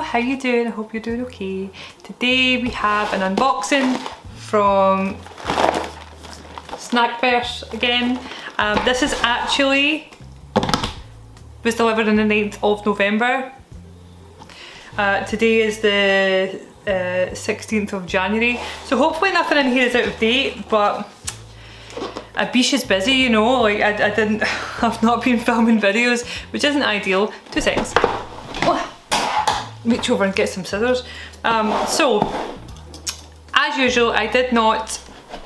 how you doing? I hope you're doing okay. Today we have an unboxing from Wafers again. This is actually was delivered on the 9th of November. Today is the 16th of January, so hopefully nothing in here is out of date, but Abish is busy, you know, like I've not been filming videos, which isn't ideal. 2 seconds. Reach over and get some scissors. So, as usual, I did not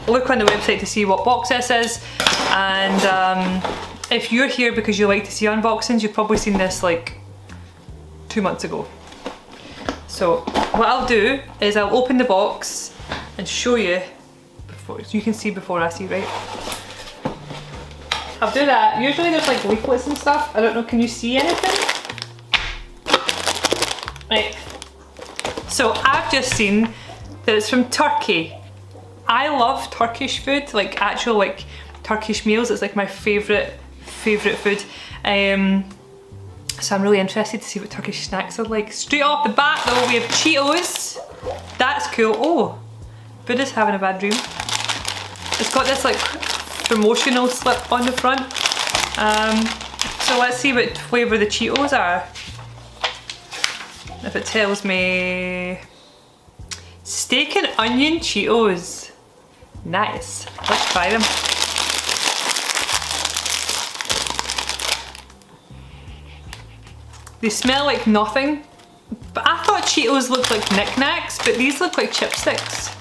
look on the website to see what box this is, and if you're here because you like to see unboxings, you've probably seen this like 2 months ago. So what I'll do is I'll open the box and show you before, so you can see before I see, right? I'll do that. Usually there's like leaflets and stuff. I don't know, can you see anything? Right. So I've just seen that it's from Turkey. I love Turkish food, like actual like Turkish meals. It's like my favourite food. So I'm really interested to see what Turkish snacks are like. Straight off the bat though, we have Cheetos. That's cool. Oh, Buddha's having a bad dream. It's got this like promotional slip on the front. So let's see what flavour the Cheetos are. If it tells me steak and onion Cheetos. Nice. Let's try them. They smell like nothing, but I thought Cheetos looked like knickknacks, but these look like chipsticks.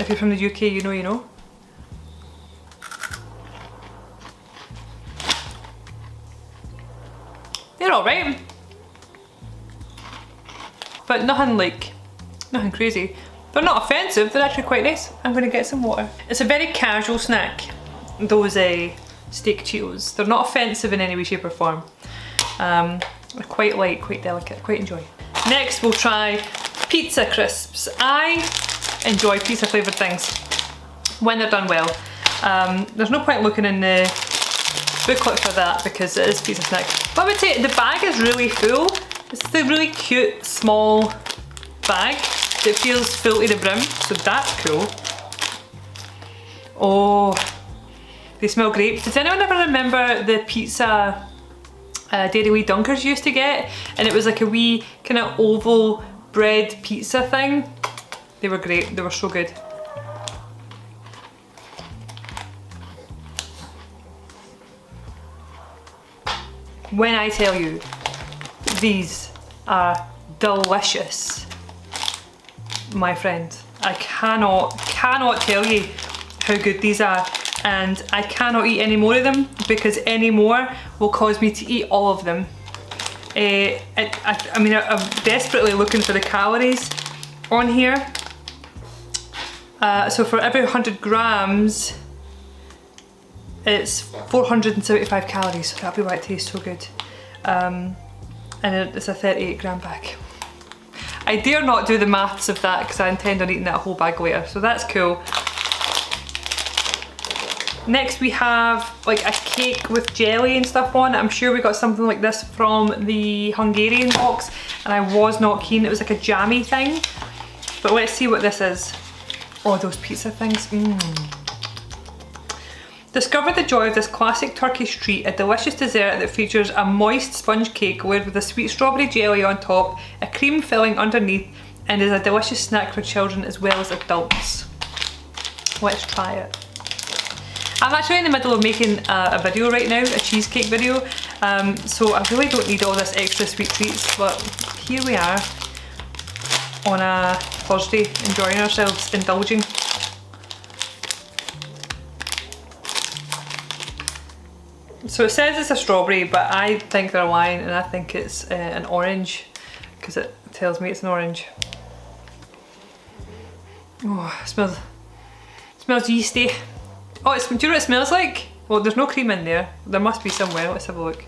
If you're from the UK, you know you know. They're alright, but nothing crazy. They're not offensive, they're actually quite nice. I'm gonna get some water. It's a very casual snack, those steak Cheetos. They're not offensive in any way, shape or form. They're quite light, quite delicate, quite enjoy. Next we'll try pizza crisps. I enjoy pizza flavoured things when they're done well. There's no point looking in the booklet for that because it is pizza snack. But I would say the bag is really full. It's a really cute small bag that feels full to the brim, so that's cool. Oh, they smell great. Does anyone ever remember the pizza Dairy Wee Dunkers used to get? And it was like a wee kind of oval bread pizza thing. They were great, they were so good. When I tell you, these are delicious, my friend. I cannot tell you how good these are, and I cannot eat any more of them because any more will cause me to eat all of them. I mean, I'm desperately looking for the calories on here. So for every 100 grams, it's 475 calories, so that'll be why it tastes so good. And it's a 38 gram bag. I dare not do the maths of that because I intend on eating that whole bag later, so that's cool. Next we have like a cake with jelly and stuff on. I'm sure we got something like this from the Hungarian box and I was not keen. It was like a jammy thing. But let's see what this is. Oh, those pizza things. Discover the joy of this classic Turkish treat, a delicious dessert that features a moist sponge cake layered with a sweet strawberry jelly on top, a cream filling underneath, and is a delicious snack for children as well as adults. Let's try it. I'm actually in the middle of making a video right now, a cheesecake video, so I really don't need all this extra sweet treats, but here we are on a Thursday, enjoying ourselves, indulging. So it says it's a strawberry, but I think they're lying and I think it's an orange because it tells me it's an orange. Oh, it smells yeasty. Oh, do you know what it smells like? Well, there's no cream in there. There must be somewhere. Let's have a look.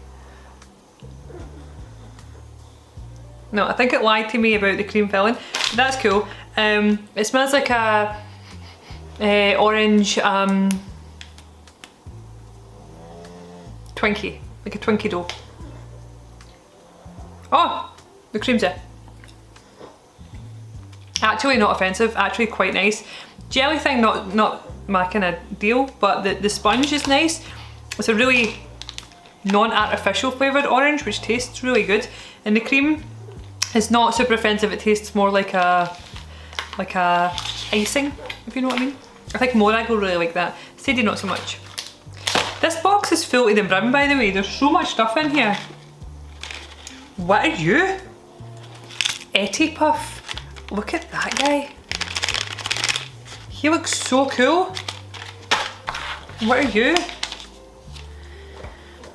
No, I think it lied to me about the cream filling. But that's cool. It smells like a orange Twinkie, like a Twinkie dough. Oh, the cream's there. Actually not offensive, actually quite nice. Jelly thing, not my kind of deal, but the sponge is nice. It's a really non-artificial flavoured orange, which tastes really good. And the cream is not super offensive, it tastes more like a icing, if you know what I mean. I think Morag will really like that. Sadie not so much. This box is full to the brim, by the way. There's so much stuff in here. What are you? Etty Puff. Look at that guy. He looks so cool. What are you?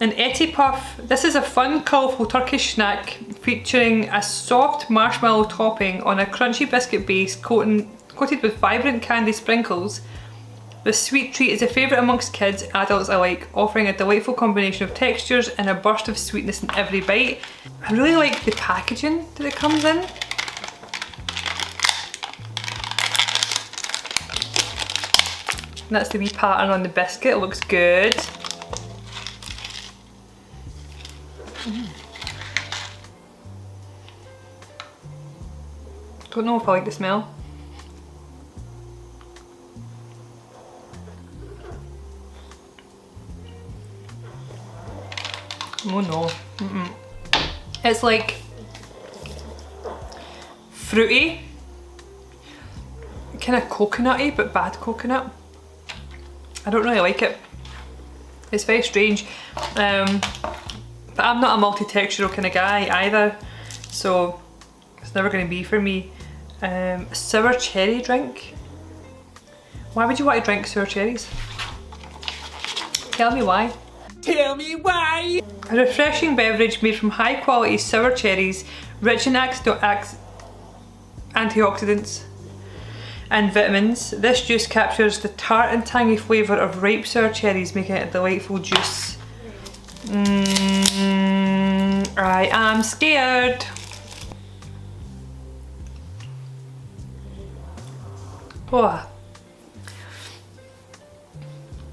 An Etty Puff. This is a fun, colourful Turkish snack featuring a soft marshmallow topping on a crunchy biscuit base coated with vibrant candy sprinkles. This sweet treat is a favourite amongst kids and adults alike, offering a delightful combination of textures and a burst of sweetness in every bite. I really like the packaging that it comes in. And that's the wee pattern on the biscuit, it looks good. Don't know if I like the smell. Oh no. It's like fruity, kind of coconutty, but bad coconut. I don't really like it. It's very strange. But I'm not a multi-textural kind of guy either, so it's never going to be for me. Sour cherry drink. Why would you want to drink sour cherries? Tell me why. Tell me why! A refreshing beverage made from high quality sour cherries, rich in antioxidants and vitamins. This juice captures the tart and tangy flavour of ripe sour cherries, making it a delightful juice. I am scared. Oh.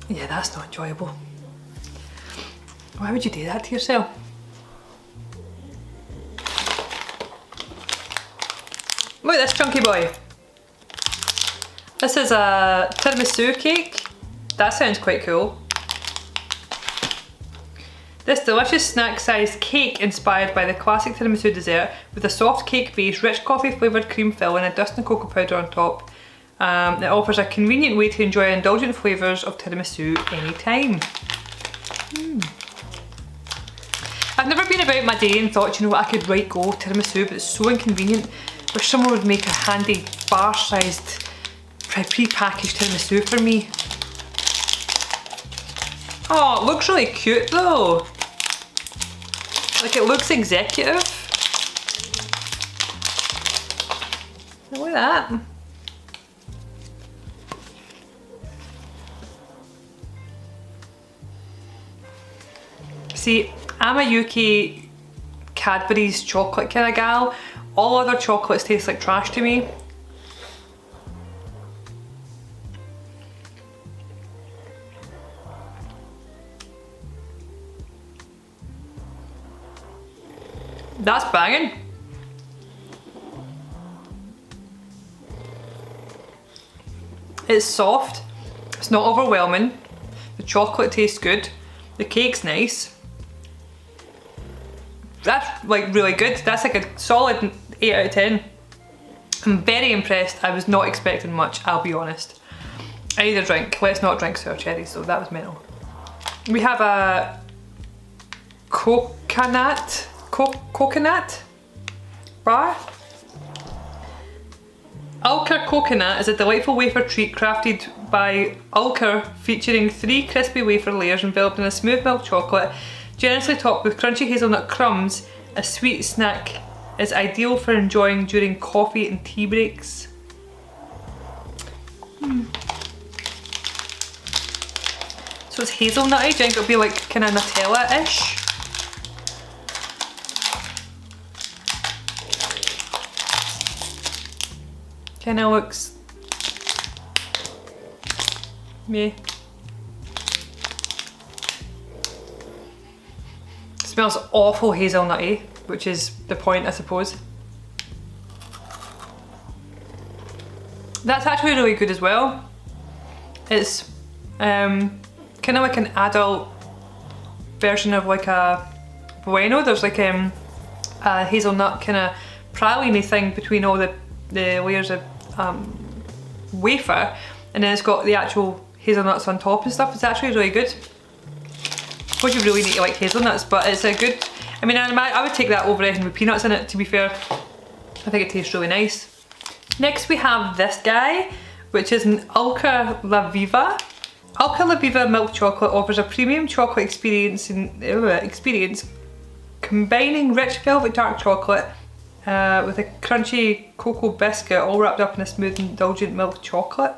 Yeah, that's not enjoyable. Why would you do that to yourself? Look at this chunky boy. This is a tiramisu cake. That sounds quite cool. This delicious snack-sized cake inspired by the classic tiramisu dessert with a soft cake base, rich coffee flavoured cream filling and a dust and cocoa powder on top. It offers a convenient way to enjoy indulgent flavours of tiramisu anytime. I've never been about my day and thought, you know what, I could go tiramisu, but it's so inconvenient. Wish someone would make a handy bar-sized pre-packaged tiramisu for me. Oh, it looks really cute though. Like, it looks executive. Look at that. See, I'm a UK Cadbury's chocolate kind of gal. All other chocolates taste like trash to me. That's banging. It's soft, it's not overwhelming, the chocolate tastes good, the cake's nice. That's like really good. That's like a solid 8 out of 10. I'm very impressed. I was not expecting much, I'll be honest. I need a drink. Let's not drink sour cherries, so that was mental. We have a coconut bar. Ulker Coconut is a delightful wafer treat crafted by Ulker, featuring 3 crispy wafer layers enveloped in a smooth milk chocolate, generously topped with crunchy hazelnut crumbs. A sweet snack is ideal for enjoying during coffee and tea breaks. So it's hazelnutty. Do you think it'll be like kind of Nutella-ish? Kind of looks, yeah. Smells awful hazelnutty, which is the point, I suppose. That's actually really good as well. It's kind of like an adult version of like a Bueno. There's like a hazelnut kind of praline thing between all the layers of wafer, and then it's got the actual hazelnuts on top and stuff. It's actually really good. Of course you really need to like hazelnuts, but it's a good, I mean I would take that over anything with peanuts in it, to be fair. I think it tastes really nice. Next we have this guy, which is an Alka La Viva. Alka La Viva milk chocolate offers a premium chocolate experience combining rich velvet dark chocolate with a crunchy cocoa biscuit all wrapped up in a smooth indulgent milk chocolate.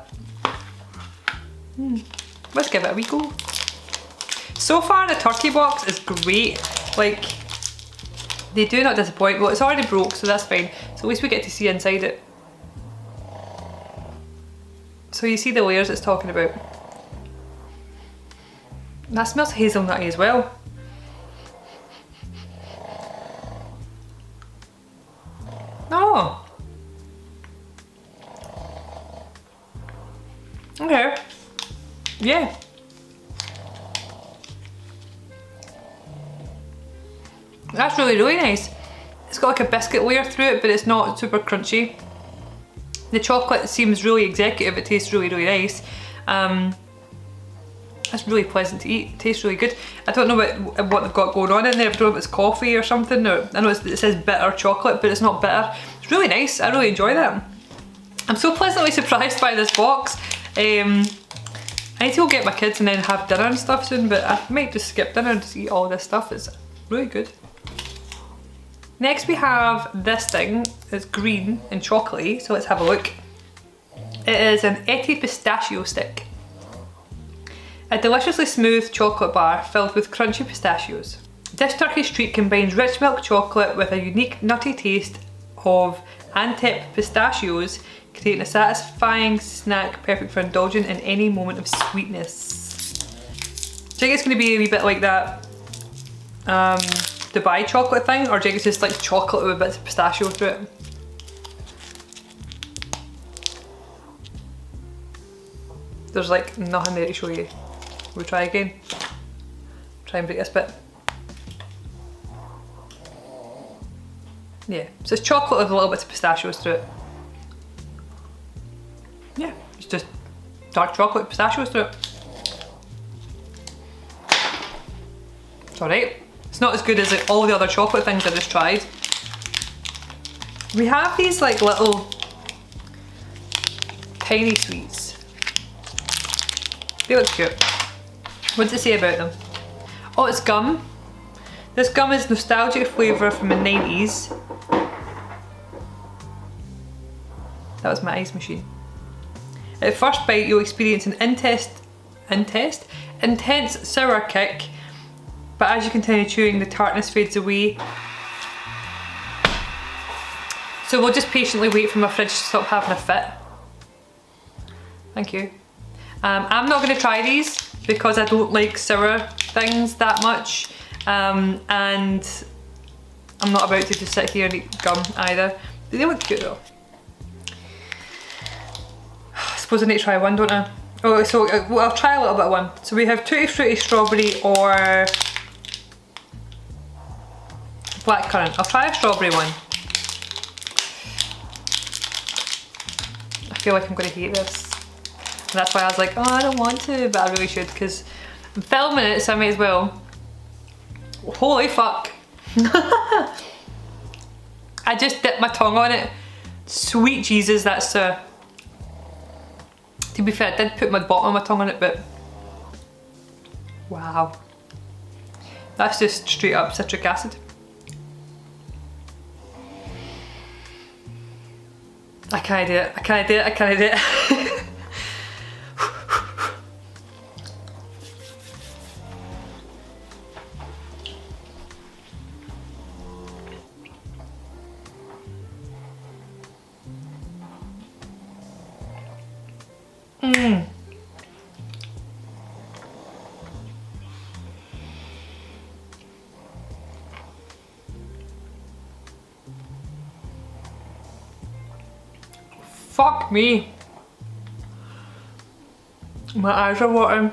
Let's give it a wee go. So far the turkey box is great, like they do not disappoint. Well, it's already broke, so that's fine, so at least we get to see inside it. So you see the layers it's talking about. That smells hazelnutty as well. Oh. Okay. Yeah. That's really, really nice. It's got like a biscuit layer through it, but it's not super crunchy. The chocolate seems really executive. It tastes really, really nice. It's really pleasant to eat. It tastes really good. I don't know what they've got going on in there. I don't know if it's coffee or something. Or I know it says bitter chocolate, but it's not bitter. It's really nice. I really enjoy that. I'm so pleasantly surprised by this box. I need to go get my kids and then have dinner and stuff soon, but I might just skip dinner and just eat all this stuff. It's really good. Next we have this thing. It's green and chocolatey, so let's have a look. It is an Eti pistachio stick. A deliciously smooth chocolate bar filled with crunchy pistachios. This Turkish treat combines rich milk chocolate with a unique nutty taste of Antep pistachios, creating a satisfying snack perfect for indulging in any moment of sweetness. Do you think it's going to be a wee bit like that Dubai chocolate thing, or do you think it's just like chocolate with bits of pistachio through it? There's like nothing there to show you. We'll try again. Try and break this bit. Yeah, so it's chocolate with a little bit of pistachios through it. Yeah, it's just dark chocolate with pistachios through it. It's alright. It's not as good as like all the other chocolate things I just tried. We have these like little tiny sweets. They look cute. What does it say about them? Oh, it's gum. This gum is nostalgic flavour from the 90s. That was my ice machine. At first bite you'll experience an intense sour kick, but as you continue chewing the tartness fades away. So we'll just patiently wait for my fridge to stop having a fit. Thank you. I'm not going to try these because I don't like sour things that much, and I'm not about to just sit here and eat gum either. But they look cute though. I suppose I need to try one, don't I? Oh, so I'll try a little bit of one. So we have Tutti Frutti Strawberry or blackcurrant. I'll try a strawberry one. I feel like I'm going to hate this. And that's why I was like, oh, I don't want to, but I really should because I'm filming it, so I may as well. Holy fuck. I just dipped my tongue on it. Sweet Jesus, that's sour. To be fair, I did put my bottom of my tongue on it, but wow. That's just straight up citric acid. I can't do it, I can't do it, I can't do it. Fuck me. My eyes are watering.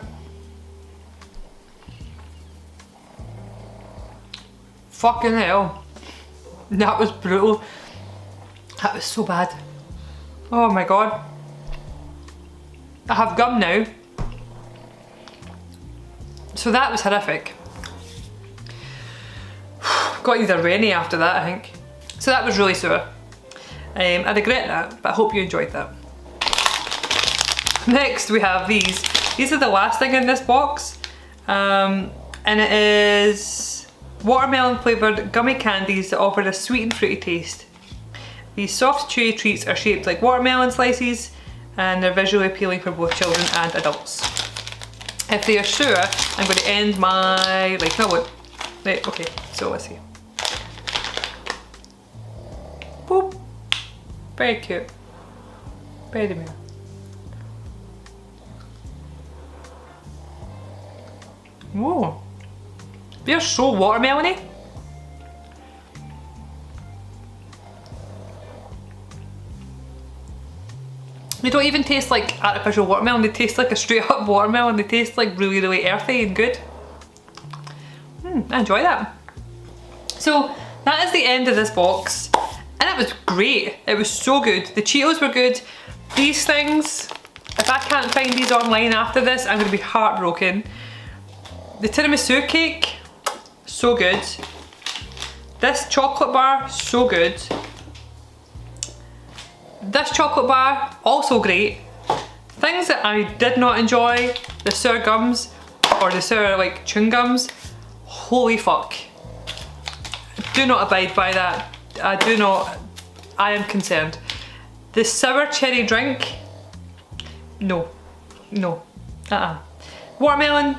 Fucking hell. That was brutal. That was so bad. Oh my god. I have gum now. So that was horrific. Got either Rennie after that, I think. So that was really sour. I regret that, but I hope you enjoyed that. Next we have these. These are the last thing in this box. And it is watermelon flavoured gummy candies that offer a sweet and fruity taste. These soft chewy treats are shaped like watermelon slices and they're visually appealing for both children and adults. If they are sour, I'm going to end my life. No, what? Right, okay, so let's see. Boop. Very cute. Very demure. Whoa. They're so watermelony. They don't even taste like artificial watermelon, they taste like a straight up watermelon. They taste like really, really earthy and good. I enjoy that. So that is the end of this box. And it was great. It was so good. The Cheetos were good. These things, if I can't find these online after this, I'm gonna be heartbroken. The tiramisu cake, so good. This chocolate bar, so good. This chocolate bar, also great. Things that I did not enjoy, the sour gums, or the sour like chewing gums, holy fuck. Do not abide by that. I do not, I am concerned. The sour cherry drink, no, Watermelon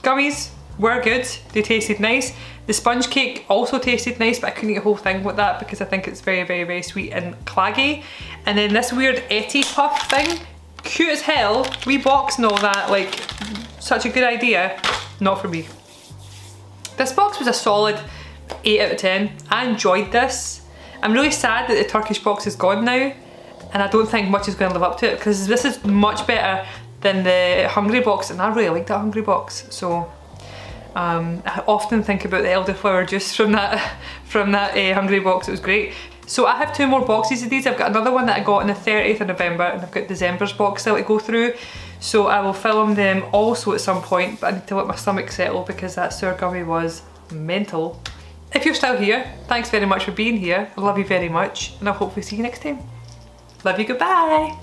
gummies were good, they tasted nice. The sponge cake also tasted nice, but I couldn't eat a whole thing with that because I think it's very, very, very sweet and claggy. And then this weird Etty puff thing, cute as hell, wee box and all that, like such a good idea, not for me. This box was a solid 8 out of 10. I enjoyed this. I'm really sad that the Turkish box is gone now, and I don't think much is going to live up to it because this is much better than the Hungry box, and I really like that Hungry box. So I often think about the elderflower juice from that Hungry box. It was great. So I have 2 more boxes of these. I've got another one that I got on the 30th of November, and I've got December's box still to go through. So I will film them also at some point, but I need to let my stomach settle because that sour gummy was mental. If you're still here, thanks very much for being here. I love you very much, and I'll hopefully see you next time. Love you, goodbye.